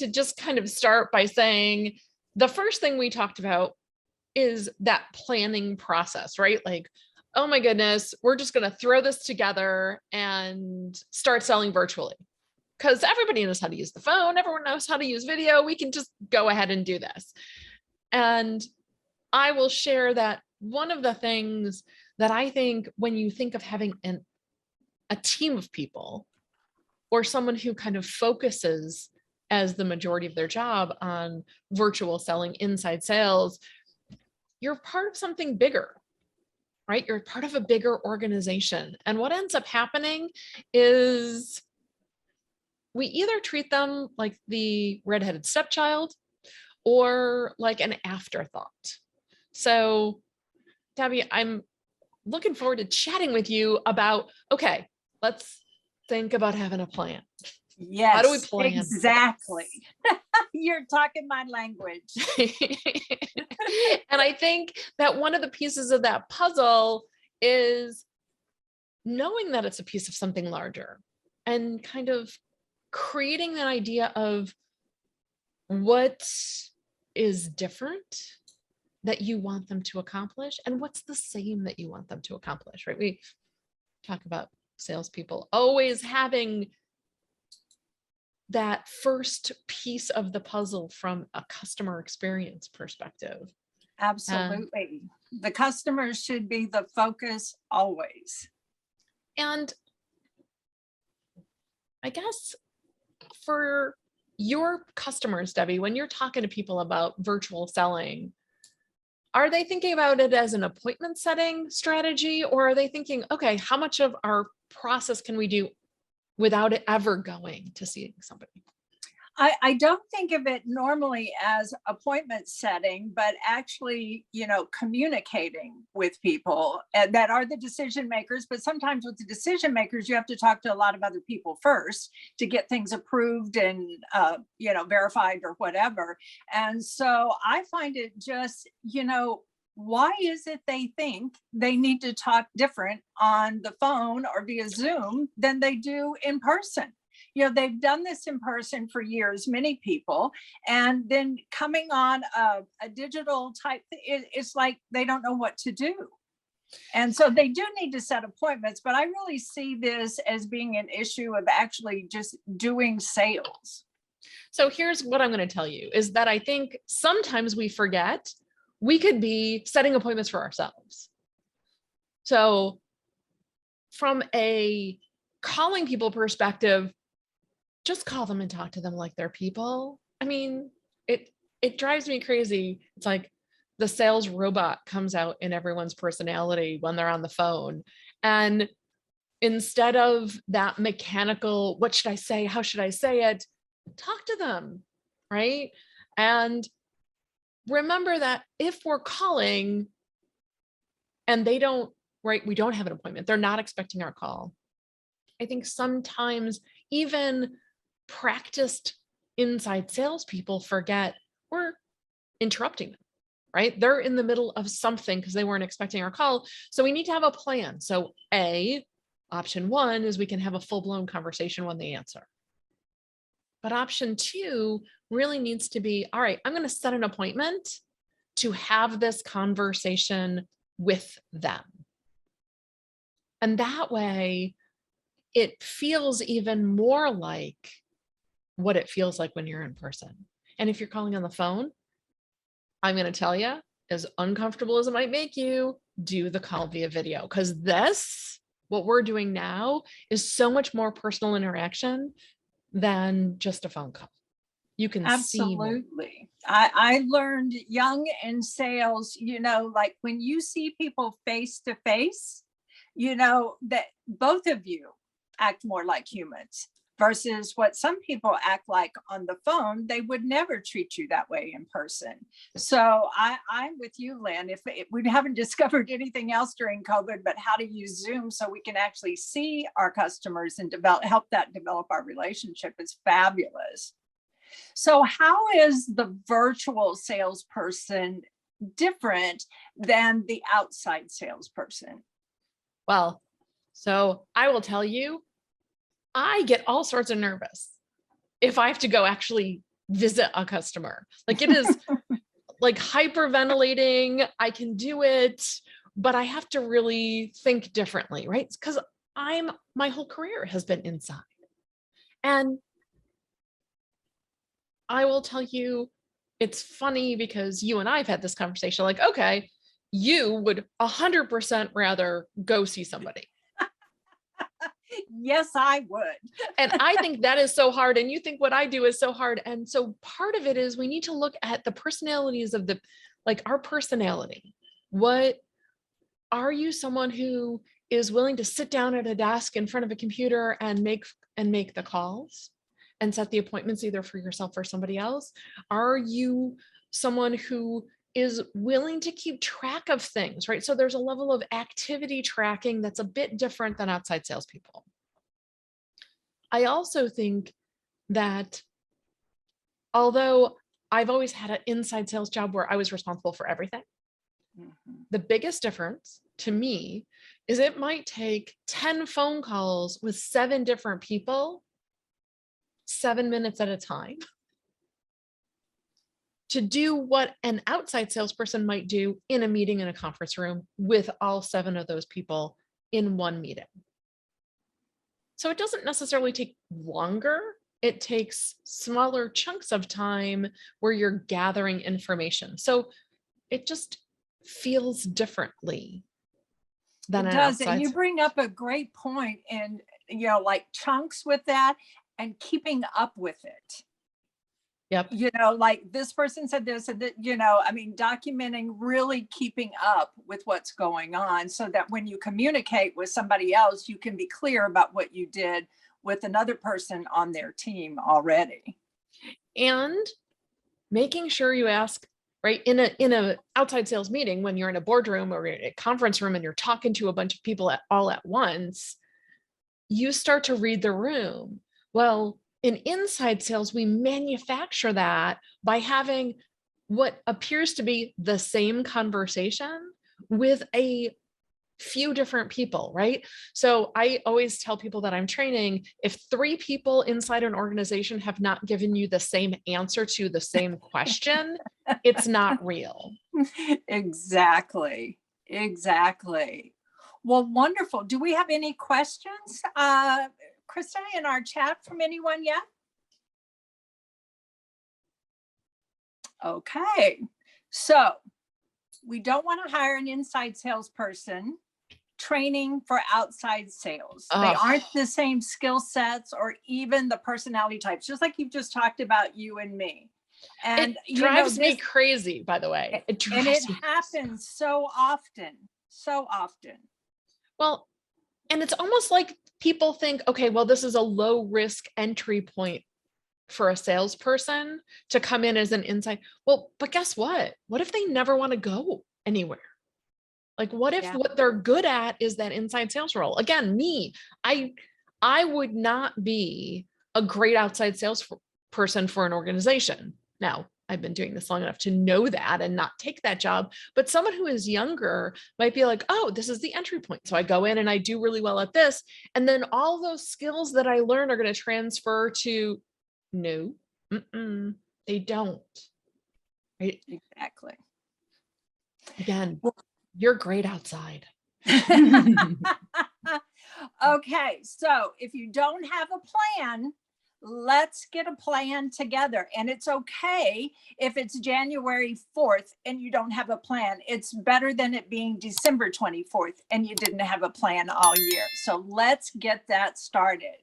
to just kind of start by saying the first thing we talked about is that planning process, right? Like, oh my goodness, we're just going to throw this together and start selling virtually. Because everybody knows how to use the phone, everyone knows how to use video. We can just go ahead and do this. And I will share that one of the things that I think when you think of having a team of people or someone who kind of focuses as the majority of their job on virtual selling, inside sales, you're part of something bigger, right? You're part of a bigger organization. And what ends up happening is we either treat them like the redheaded stepchild or like an afterthought. So, Debbie, I'm looking forward to chatting with you about, okay, let's think about having a plan. Yes, how do we plan? Exactly. You're talking my language. And I think that one of the pieces of that puzzle is knowing that it's a piece of something larger and kind of creating that idea of what is different that you want them to accomplish and what's the same that you want them to accomplish, right? We talk about salespeople always having that first piece of the puzzle from a customer experience perspective. Absolutely. The customers should be the focus always. And I guess for your customers, Debbie, when you're talking to people about virtual selling, are they thinking about it as an appointment setting strategy, or are they thinking, okay, how much of our process can we do without it ever going to seeing somebody? I don't think of it normally as appointment setting, but actually, communicating with people that are the decision makers. But sometimes with the decision makers, you have to talk to a lot of other people first to get things approved and, verified or whatever. And so I find it just, why is it they think they need to talk different on the phone or via Zoom than they do in person? They've done this in person for years, many people, and then coming on a digital type, it's like they don't know what to do. And so they do need to set appointments, but I really see this as being an issue of actually just doing sales. So here's what I'm going to tell you is that I think sometimes we forget we could be setting appointments for ourselves. So from a calling people perspective, just call them and talk to them like they're people. I mean, it drives me crazy. It's like the sales robot comes out in everyone's personality when they're on the phone. And instead of that mechanical, what should I say? How should I say it? Talk to them, right? And remember that if we're calling and they don't, right, we don't have an appointment, they're not expecting our call. I think sometimes even practiced inside salespeople forget we're interrupting them, right? They're in the middle of something because they weren't expecting our call. So we need to have a plan. So option one is we can have a full-blown conversation when they answer. But option two really needs to be, all right, I'm going to set an appointment to have this conversation with them. And that way it feels even more like what it feels like when you're in person. And if you're calling on the phone, I'm going to tell you, as uncomfortable as it might make you, do the call via video, because what we're doing now is so much more personal interaction than just a phone call. You can Absolutely. I learned young in sales, like when you see people face to face, that both of you act more like humans versus what some people act like on the phone. They would never treat you that way in person. So I'm with you, Lynn. If we haven't discovered anything else during COVID, but how to use Zoom so we can actually see our customers and help that develop our relationship is fabulous. So how is the virtual salesperson different than the outside salesperson? Well, so I will tell you, I get all sorts of nervous if I have to go actually visit a customer. Like it is like hyperventilating. I can do it, but I have to really think differently, right? Because my whole career has been inside. And I will tell you, it's funny because you and I have had this conversation like, okay, you would 100% rather go see somebody. Yes, I would. And I think that is so hard. And you think what I do is so hard. And so part of it is we need to look at the personalities of like our personality. What are you, someone who is willing to sit down at a desk in front of a computer and make the calls and set the appointments either for yourself or somebody else? Are you someone who is willing to keep track of things, right? So there's a level of activity tracking that's a bit different than outside salespeople. I also think that although I've always had an inside sales job where I was responsible for everything, the biggest difference to me is it might take 10 phone calls with 7 different people, 7 minutes at a time, to do what an outside salesperson might do in a meeting in a conference room with all 7 of those people in one meeting. So it doesn't necessarily take longer. It takes smaller chunks of time where you're gathering information. So it just feels differently than it an does. outside. And you bring up a great point, and like chunks with that and keeping up with it. Yep. Like this person said this and that, I mean, documenting, really keeping up with what's going on so that when you communicate with somebody else, you can be clear about what you did with another person on their team already. And making sure you ask, right, in a outside sales meeting, when you're in a boardroom or in a conference room and you're talking to a bunch of people all at once, you start to read the room. Well, in inside sales, we manufacture that by having what appears to be the same conversation with a few different people, right? So I always tell people that I'm training, if 3 people inside an organization have not given you the same answer to the same question, it's not real. Exactly. Well, wonderful. Do we have any questions, Krista, in our chat from anyone yet? Okay. So we don't want to hire an inside salesperson. Training for outside sales. They aren't the same skill sets or even the personality types, just like you've just talked about you and me. And it drives me crazy, by the way. It happens so often. Well, and it's almost like people think, okay, well, this is a low risk entry point for a salesperson to come in as an inside. Well, but guess what? What if they never want to go anywhere? Like, what if what they're good at is that inside sales role? Again, I would not be a great outside sales person for an organization. Now, I've been doing this long enough to know that and not take that job. But someone who is younger might be like, oh, this is the entry point. So I go in and I do really well at this. And then all those skills that I learn are going to transfer to no, they don't. Right? Exactly. Again, you're great outside. Okay. So if you don't have a plan, let's get a plan together. And it's okay if it's January 4th and you don't have a plan. It's better than it being December 24th and you didn't have a plan all year. So let's get that started.